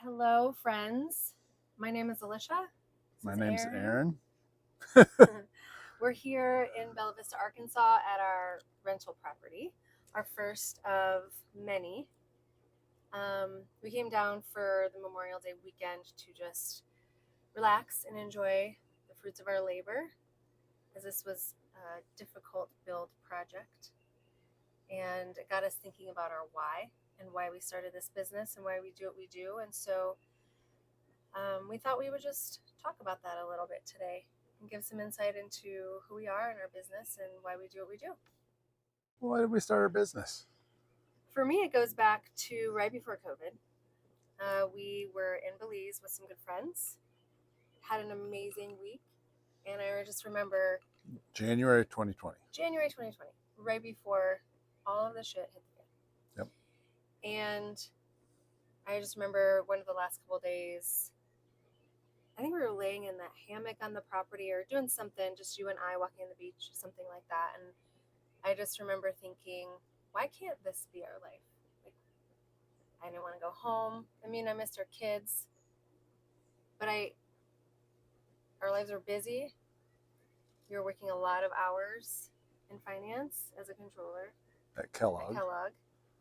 Hello, friends. My name is Alicia. My name's Aaron. We're here in Bella Vista, Arkansas at our rental property, our first of many. We came down for the Memorial Day weekend to just relax and enjoy the fruits of our labor, as this was a difficult build project. And it got us thinking about our why and why we started this business and why we do what we do. And so we thought we would just talk about that a little bit today and give some insight into who we are in our business and why we do what we do. Why did we start our business? For me, it goes back to right before COVID. We were in Belize with some good friends, had an amazing week, and I just remember January 2020. January 2020, right before all of the shit hit the fan. Yep. And I just remember one of the last couple of days, I think we were laying in that hammock on the property or doing something, just you and I walking on the beach, something like that. And I just remember thinking, why can't this be our life? Like, I didn't want to go home. I mean, I missed our kids, but our lives were busy. We were working a lot of hours in finance as a controller At Kellogg.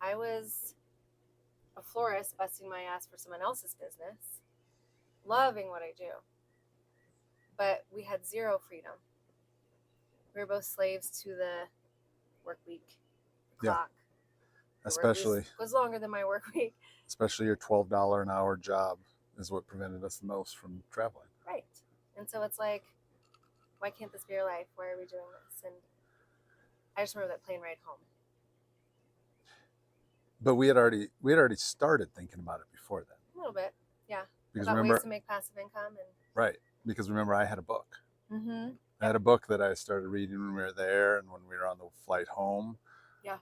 I was a florist busting my ass for someone else's business, loving what I do. But we had zero freedom. We were both slaves to the work week, the clock. Especially was longer than my work week. Especially your $12 an hour job is what prevented us the most from traveling. Right. And so it's like, why can't this be our life? Why are we doing this? And I just remember that plane ride home. But we had already started thinking about it before then. A little bit, yeah. Because about remember, ways to make passive income. Right. Because remember, I had a book. Mm-hmm. I had a book that I started reading when we were there and when we were on the flight home. Yeah.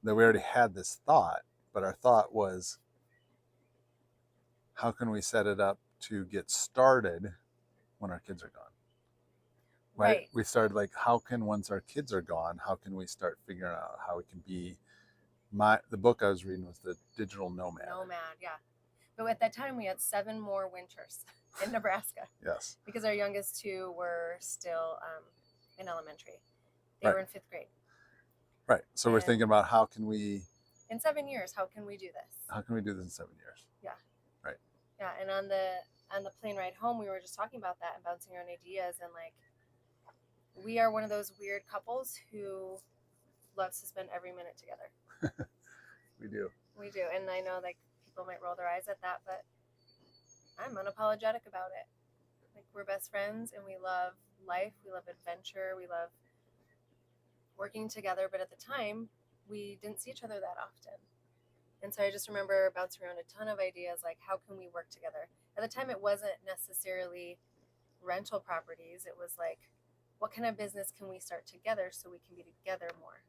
That we already had this thought, but our thought was, how can we set it up to get started when our kids are gone? Right. We started like, how can, once our kids are gone, how can we start figuring out how it can be? The book I was reading was The Digital Nomad. Yeah. But at that time, we had 7 more winters in Nebraska. Yes. Because our youngest 2 were still in elementary. They were in 5th grade. Right. So we're thinking about how can we... In 7 years, how can we do this? How can we do this in 7 years? Yeah. Right. Yeah, and on the plane ride home, we were just talking about that and bouncing around ideas. And like, we are one of those weird couples who loves to spend every minute together. We do. And I know like people might roll their eyes at that, but I'm unapologetic about it. Like, we're best friends and we love life, we love adventure, we love working together. But at the time, we didn't see each other that often. And so I just remember bouncing around a ton of ideas, like how can we work together? At the time, it wasn't necessarily rental properties. It was like, what kind of business can we start together so we can be together more?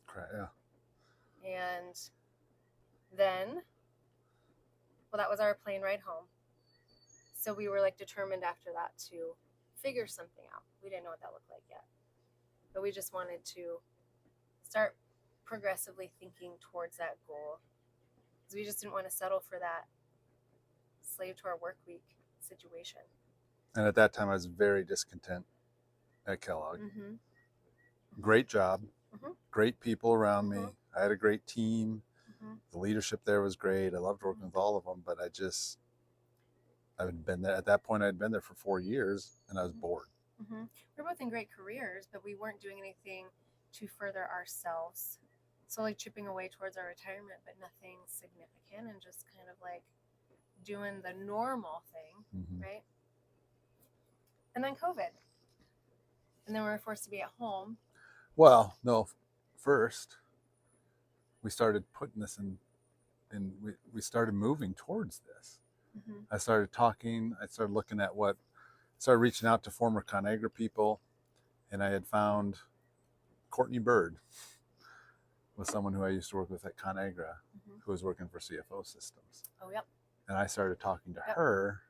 Correct, yeah. And then, well, that was our plane ride home. So we were like determined after that to figure something out. We didn't know what that looked like yet. But we just wanted to start progressively thinking towards that goal. Because we just didn't want to settle for that slave to our work week situation. And at that time, I was very discontent at Kellogg. Mm-hmm. Great job. Mm-hmm. Great people around me. I had a great team. Mm-hmm. The leadership there was great. I loved working with all of them, but I'd been there at that point. I'd been there for 4 years and I was bored. Mm-hmm. We were both in great careers, but we weren't doing anything to further ourselves. So like chipping away towards our retirement, but nothing significant, and just kind of like doing the normal thing, right? And then COVID. And then we were forced to be at home. Well, no, first we started putting this in, and we started moving towards this. Mm-hmm. I started looking at started reaching out to former ConAgra people, and I had found Courtney Bird was someone who I used to work with at ConAgra, who was working for CFO Systems. Oh, yep. And I started talking to her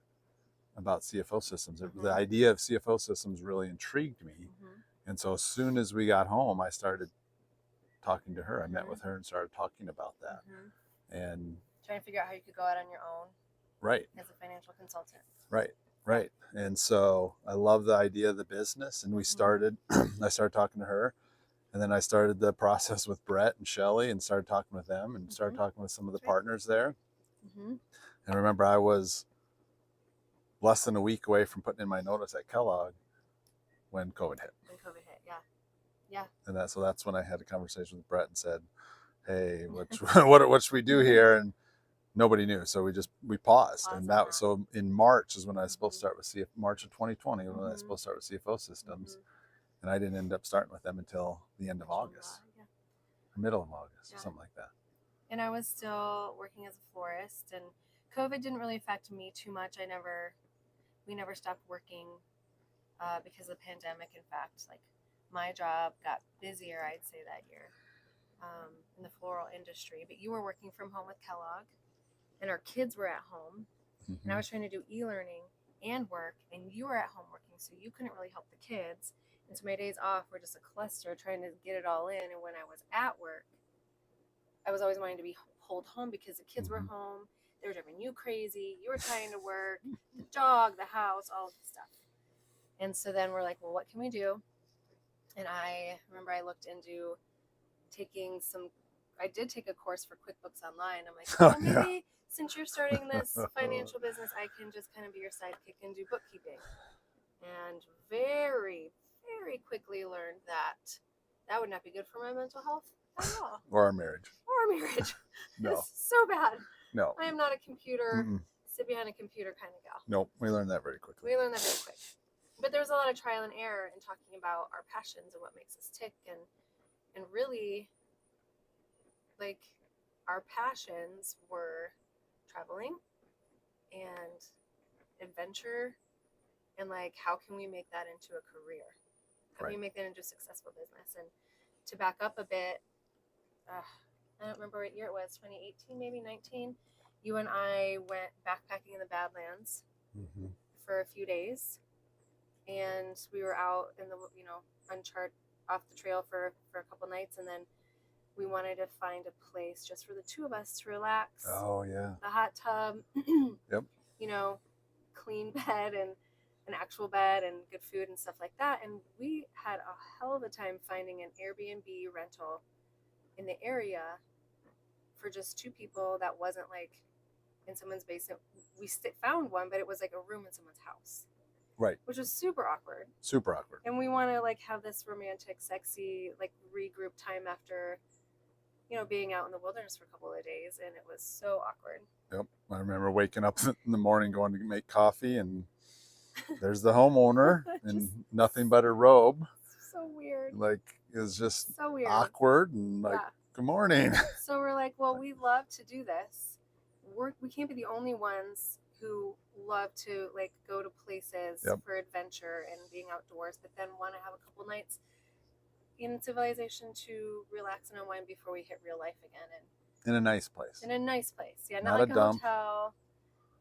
about CFO Systems. The idea of CFO Systems really intrigued me. And so as soon as we got home, I started talking to her. I met with her and started talking about that. And trying to figure out how you could go out on your own Right. as a financial consultant. Right. Right. And so I love the idea of the business, and we started, I started talking to her, and then I started the process with Brett and Shelly and started talking with them and started talking with some of the partners there. And remember, I was less than a week away from putting in my notice at Kellogg when COVID hit. Yeah. And so that's when I had a conversation with Brett and said, hey, what should we do here? And nobody knew. So we paused. And so in March is when I was supposed to start with March of 2020, when I was supposed to start with CFO Systems. And I didn't end up starting with them until the end of August, or middle of August, something like that. And I was still working as a florist, and COVID didn't really affect me too much. We never stopped working because of the pandemic. In fact, like my job got busier, I'd say, that year in the floral industry. But you were working from home with Kellogg, and our kids were at home, and I was trying to do e-learning and work, and you were at home working, so you couldn't really help the kids. And so my days off were just a cluster trying to get it all in. And when I was at work, I was always wanting to be pulled home because the kids were home. They were driving you crazy. You were trying to work, the dog, the house, all of the stuff. And so then we're like, well, what can we do? And I remember I looked into I did take a course for QuickBooks Online. I'm like, maybe since you're starting this financial business, I can just kind of be your sidekick and do bookkeeping. And very, very quickly learned that would not be good for my mental health at all. Or our marriage. No. It's so bad. No. I am not a computer, sit behind a computer kind of gal. Nope. We learned that very quickly. But there was a lot of trial and error in talking about our passions and what makes us tick. And really, like, our passions were traveling and adventure. And like, how can we make that into a career? How can we make that into a successful business? And to back up a bit, I don't remember what year it was, 2018, maybe 19. You and I went backpacking in the Badlands for a few days. And we were out in the, off the trail for a couple nights. And then we wanted to find a place just for the two of us to relax. Oh, yeah. The hot tub. Yep. Clean bed and an actual bed and good food and stuff like that. And we had a hell of a time finding an Airbnb rental in the area for just two people that wasn't like in someone's basement. We found one, but it was like a room in someone's house. Right. Which was super awkward. And we want to like have this romantic, sexy, like regroup time after, being out in the wilderness for a couple of days. And it was so awkward. Yep. I remember waking up in the morning going to make coffee, and there's the homeowner in nothing but a robe. So weird. Like, it was just so weird. Awkward and like, good morning. So we're like, well, we love to do this. We can't be the only ones who love to like go to places for adventure and being outdoors, but then want to have a couple nights in civilization to relax and unwind before we hit real life again. And in a nice place. Yeah, not like a hotel,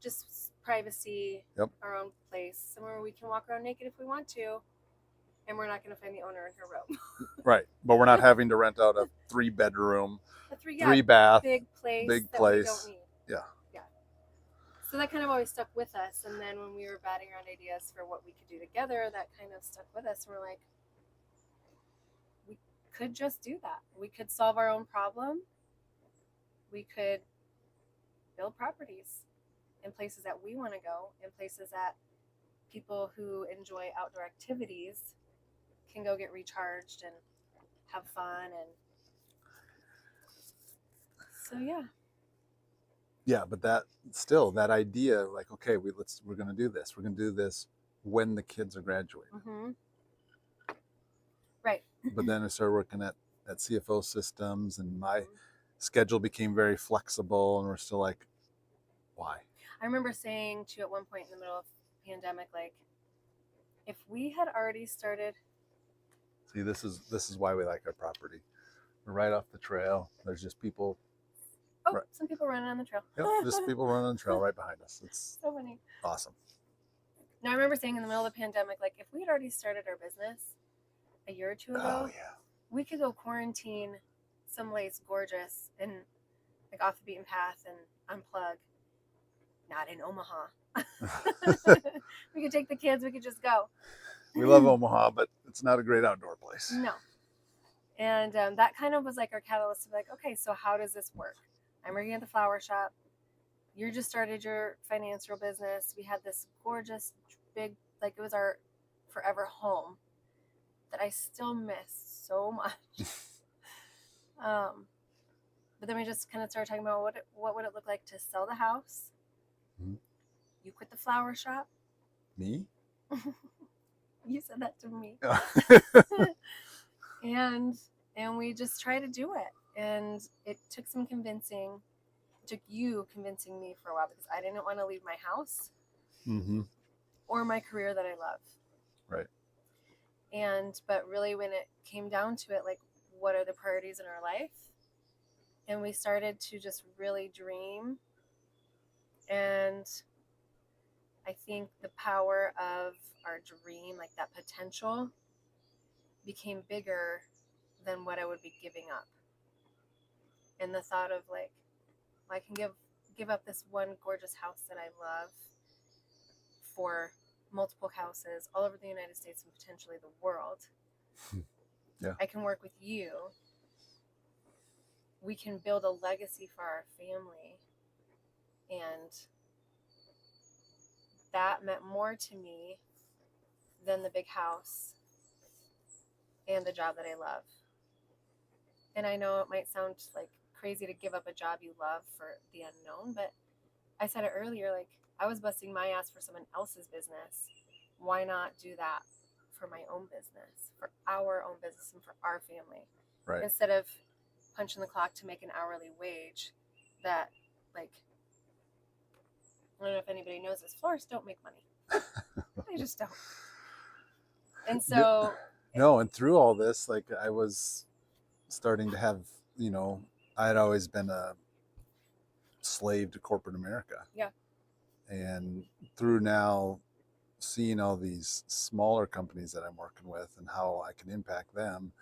just privacy, our own place, somewhere where we can walk around naked if we want to, and we're not going to find the owner in her robe. Right, but we're not having to rent out a 3-bedroom, 3-bath, big place. We don't need. Yeah. So that kind of always stuck with us. And then when we were batting around ideas for what we could do together, that kind of stuck with us. And we're like, we could just do that. We could solve our own problem. We could build properties in places that we want to go, in places that people who enjoy outdoor activities can go get recharged and have fun. And so, Yeah, but that idea, like, okay, we're going to do this. We're going to do this when the kids are graduating. Right. But then I started working at CFO Systems, and my schedule became very flexible, and we're still like, why? I remember saying to you at one point in the middle of the pandemic, like, if we had already started. See, this is why we like our property. We're right off the trail. There's just people. Some people running on the trail. Yep, just people running on the trail right behind us. It's so funny. Awesome. Now, I remember saying in the middle of the pandemic, like, if we had already started our business a year or two ago, we could go quarantine someplace gorgeous and like off the beaten path and unplug. Not in Omaha. We could take the kids. We could just go. We love Omaha, but it's not a great outdoor place. No. And that kind of was like our catalyst to be like, okay, so how does this work? I'm working at the flower shop. You just started your financial business. We had this gorgeous, big, like it was our forever home that I still miss so much. But then we just kind of started talking about what would it look like to sell the house. Mm-hmm. You quit the flower shop. Me? You said that to me. and we just tried to do it. And it took some convincing. It took you convincing me for a while because I didn't want to leave my house or my career that I love. Right. But really when it came down to it, like, what are the priorities in our life? And we started to just really dream. And I think the power of our dream, like that potential, became bigger than what I would be giving up. And the thought of like, I can give up this one gorgeous house that I love for multiple houses all over the United States and potentially the world. Yeah. I can work with you. We can build a legacy for our family. And that meant more to me than the big house and the job that I love. And I know it might sound like crazy to give up a job you love for the unknown, but I said it earlier, like I was busting my ass for someone else's business. Why not do that for my own business, for our own business and for our family? Right. Instead of punching the clock to make an hourly wage that, like, I don't know if anybody knows this, florists don't make money. They just don't. And so... No, and through all this, like I was starting to have, I had always been a slave to corporate America. Yeah. And through now seeing all these smaller companies that I'm working with and how I can impact them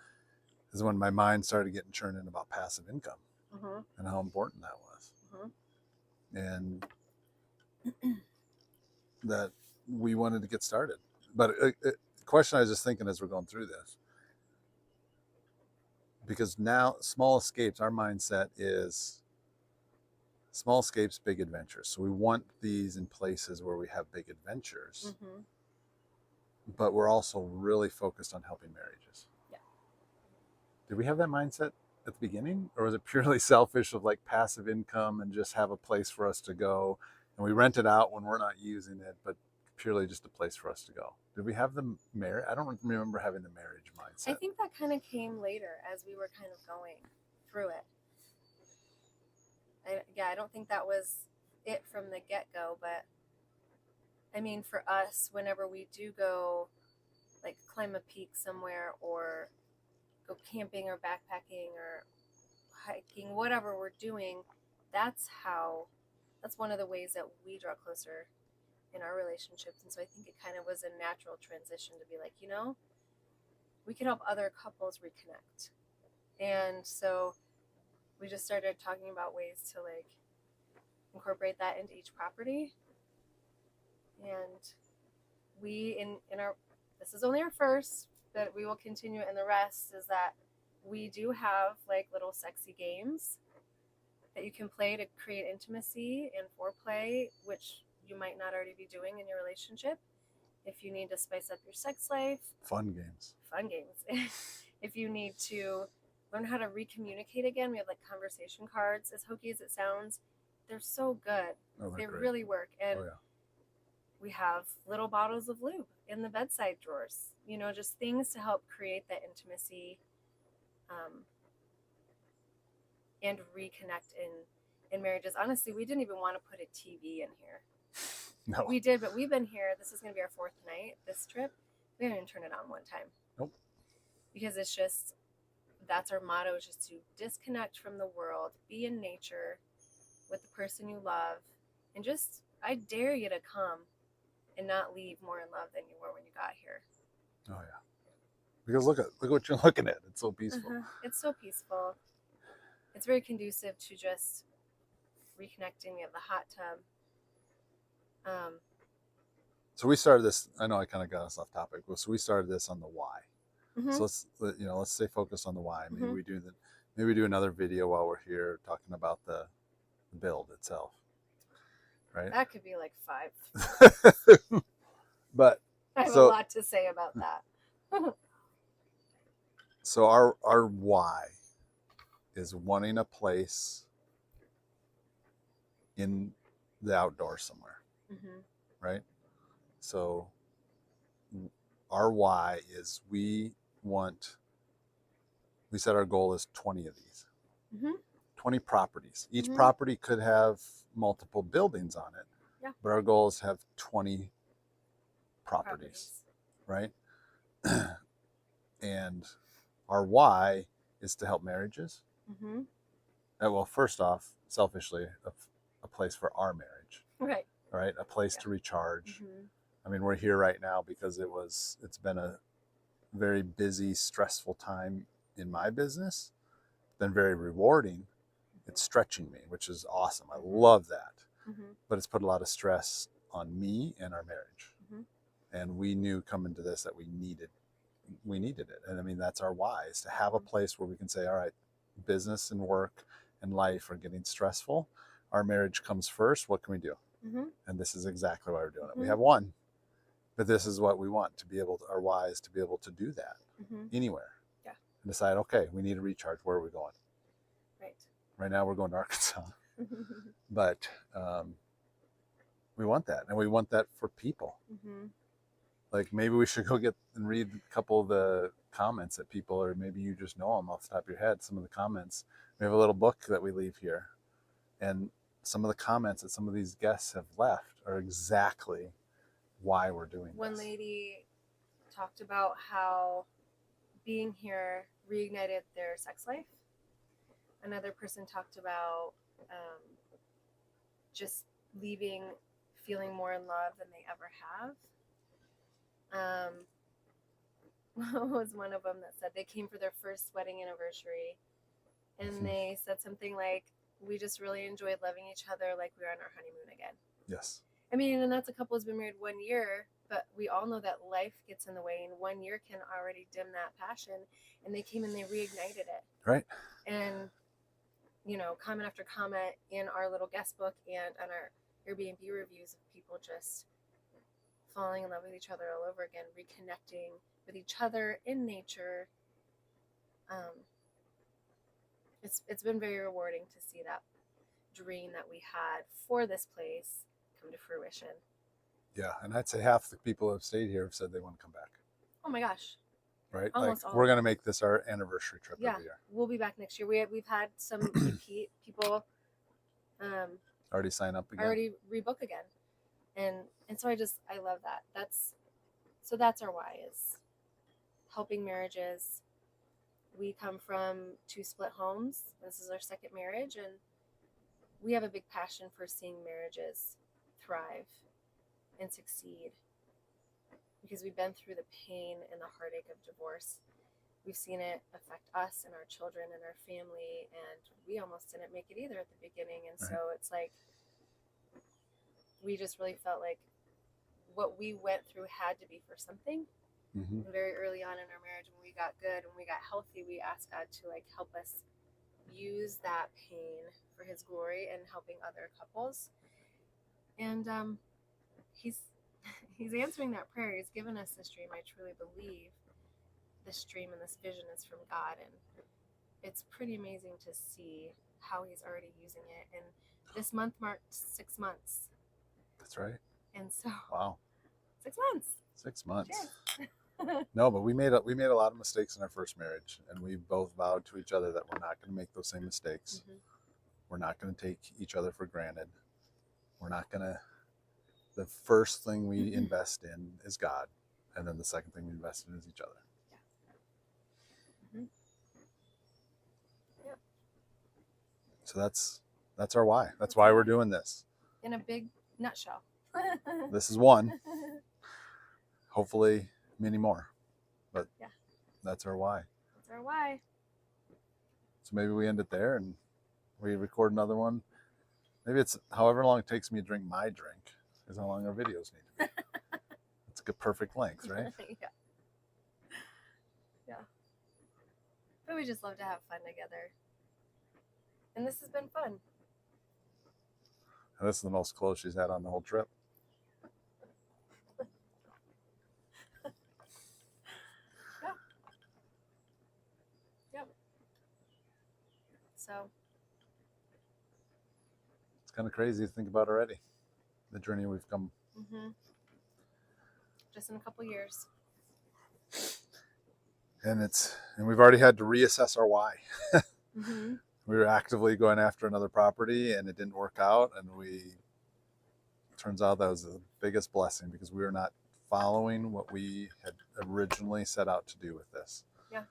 is when my mind started getting churned in about passive income and how important that was. And that we wanted to get started. But a question I was just thinking as we're going through this, because now small escapes, our mindset is small escapes, big adventures. So we want these in places where we have big adventures, but we're also really focused on helping marriages. Yeah. Did we have that mindset at the beginning, or was it purely selfish of like passive income and just have a place for us to go, and we rent it out when we're not using it, but purely just a place for us to go? Did we have the marriage? I don't remember having the marriage mindset. I think that kind of came later as we were kind of going through it. I don't think that was it from the get-go, but I mean, for us, whenever we do go, like, climb a peak somewhere or go camping or backpacking or hiking, whatever we're doing, that's one of the ways that we draw closer in our relationships. And so I think it kind of was a natural transition to be like, we could help other couples reconnect. And so we just started talking about ways to like incorporate that into each property. And we in our, this is only our first, but we will continue, and the rest is that we do have like little sexy games that you can play to create intimacy and foreplay, which you might not already be doing in your relationship. If you need to spice up your sex life, fun games. If you need to learn how to recommunicate again, we have like conversation cards. As hokey as it sounds, they're so good. They great. really work. And we have little bottles of lube in the bedside drawers, just things to help create that intimacy and reconnect in marriages. Honestly, we didn't even want to put a TV in here. No. We did, but we've been here. This is going to be our fourth night, this trip. We haven't even turned it on one time. Nope. Because it's just, that's our motto, is just to disconnect from the world, be in nature with the person you love, and just, I dare you to come and not leave more in love than you were when you got here. Oh yeah. Because look what you're looking at. It's so peaceful. It's so peaceful. It's very conducive to just reconnecting. We have the hot tub. So we started this. I know I kind of got us off topic, but so we started this on the why. Mm-hmm. So let's stay focused on the why. Maybe Mm-hmm. maybe we do another video while we're here talking about the build itself. Right. That could be like 5. But I have a lot to say about that. So our why is wanting a place in the outdoors somewhere, Mm-hmm. right? So our why is we said our goal is 20 of these. Mm-hmm. 20 properties. Each Mm-hmm. property could have multiple buildings on it. Yeah. But our goal is to have 20 properties. Right? And our why is to help marriages. Mm-hmm. Well, first off, selfishly, a place for our marriage. Right. Right? A place to recharge. Mm-hmm. I mean, we're here right now because it's been a very busy, stressful time in my business. It's been very rewarding. It's stretching me, which is awesome. I love that. Mm-hmm. But it's put a lot of stress on me and our marriage. Mm-hmm. And we knew coming to this that we needed it. And I mean, that's our why, is to have a place where we can say, all right, business and work and life are getting stressful. Our marriage comes first. What can we do? Mm-hmm. And this is exactly why we're doing Mm-hmm. it. We have one, but this is what we want to be able to, our why is to be able to do that anywhere. Yeah. And decide, okay, we need to recharge. Where are we going? Right. Right now we're going to Arkansas. But we want that. And we want that for people. Mm-hmm. Like maybe we should go get and read a couple of the comments that people, or maybe you just know them off the top of your head, some of the comments. We have a little book that we leave here. And some of the comments that some of these guests have left are exactly why we're doing this. One lady talked about how being here reignited their sex life. Another person talked about just leaving feeling more in love than they ever have. Was one of them that said they came for their first wedding anniversary, and they said something like, we just really enjoyed loving each other like we were on our honeymoon again. Yes. I mean, and that's a couple who's been married 1 year, but we all know that life gets in the way, and 1 year can already dim that passion. And they came and they reignited it. Right. And, comment after comment in our little guest book and on our Airbnb reviews of people just falling in love with each other all over again, reconnecting with each other in nature. It's been very rewarding to see that dream that we had for this place come to fruition. Yeah, and I'd say half the people who have stayed here have said they want to come back. Oh my gosh. Right? Almost like all. We're going to make this our anniversary trip every year. We'll be back next year. We've had some repeat people already sign up again. Already rebook again. And so I love that. That's our why, is helping marriages. We come from 2 split homes. This is our second marriage, and we have a big passion for seeing marriages thrive and succeed, because we've been through the pain and the heartache of divorce. We've seen it affect us and our children and our family, and we almost didn't make it either at the beginning. And so it's like we just really felt like what we went through had to be for something. Mm-hmm. And very early on in our marriage, when we got good and we got healthy, we asked God to help us use that pain for His glory and helping other couples. And He's answering that prayer. He's given us this dream. I truly believe this dream and this vision is from God, and it's pretty amazing to see how He's already using it. And this month marked 6 months. That's right. And so, wow, 6 months. 6 months. No, but we made a lot of mistakes in our first marriage, and we both vowed to each other that we're not going to make those same mistakes. Mm-hmm. We're not going to take each other for granted. We're not going to. The first thing we invest in is God, and then the second thing we invest in is each other. Yeah. Mm-hmm. Yeah. So that's our why. That's why we're doing this. In a big nutshell. This is one. Hopefully many more. But yeah, that's our why. That's our why. So maybe we end it there and we record another one Maybe it's however long it takes me to drink my drink is how long our videos need to be. It's a good perfect length, right? Yeah. Yeah. But we just love to have fun together. And this has been fun. And this is the most clothes she's had on the whole trip. Yeah. Yep. So It's kind of crazy to think about already. The journey we've come. just in a couple years. And we've already had to reassess our why. We were actively going after another property and it didn't work out, and turns out that was the biggest blessing because we were not following what we had originally set out to do with this. Yeah,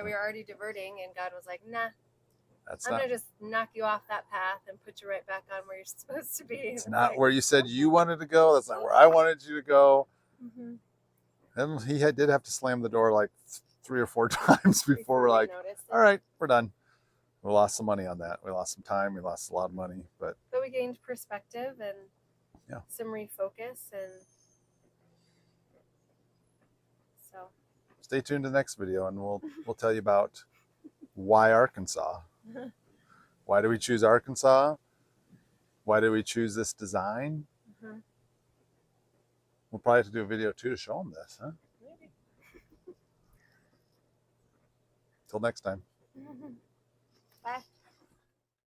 we were already diverting, and God was like, nah, That's I'm going to just knock you off that path and put you right back on where you're supposed to be. It's not like, where you said you wanted to go. That's not where I wanted you to go. And he did have to slam the door like 3 or 4 times before we're like, all right, we're done. We lost some money on that. We lost some time. We lost a lot of money. But we gained perspective and some refocus. And so stay tuned to the next video, and we'll tell you about why Arkansas. Why do we choose Arkansas? Why do we choose this design? We'll probably have to do a video too to show them this, huh? Maybe. Till next time. Bye.